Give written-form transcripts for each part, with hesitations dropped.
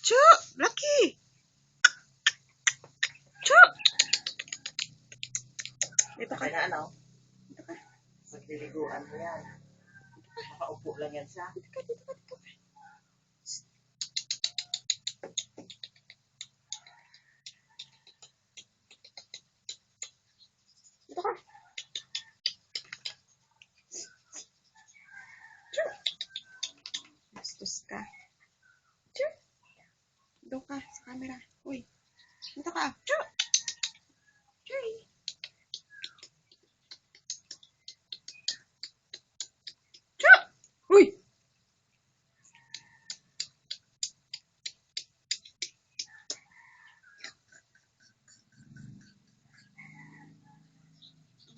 Chu! Lucky! Chu! Dito ka. Kaya ano? Dito ka. Magliliguan mo yan. Makaupo lang yan siya. Dito ka, dito ka, dito ka. Dito ka. Chu! Bastos ka. Chu! Doon ka sa camera. Uy. Dito ka. Chu! Chu! Chu! Uy!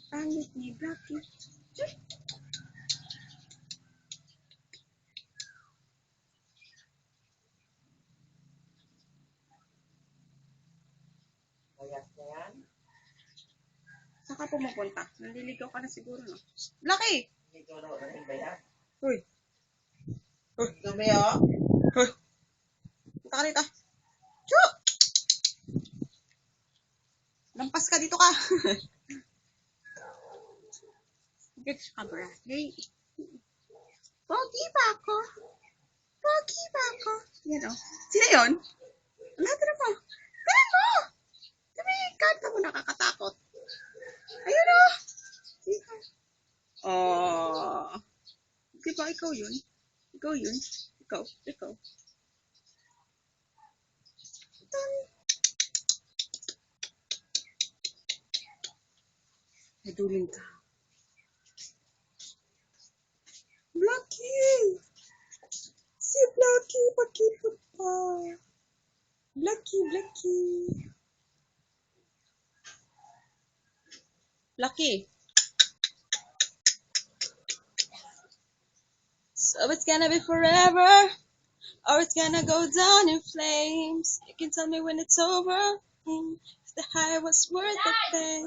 Pangit ni Blacky. Chu! Mayas na yan. Saan ka pumupunta? Naliligaw ka na siguro, no? Blacky! Hindi ko na rin ba yan? Uy! Uy! Dumi oh. Uy! Punta ka rito. Chu! Lampas ka dito ka. Get sa camera. Hey! Pogi ba ako? Pogi ba ako? Yan o. Sino yun? Lahat na mo. Tignan mo! Tumikat ka mo nakakatakot. Ayun o. Oh. Di ba ikaw yun? Ikaw yun? Ikaw? Ikaw? Nadulin ka. Blacky! Si Blacky, pakipot pa. Blacky, Blacky. Blacky. So it's gonna be forever, or it's gonna go down in flames. You can tell me when it's over, if the high was worth the pain.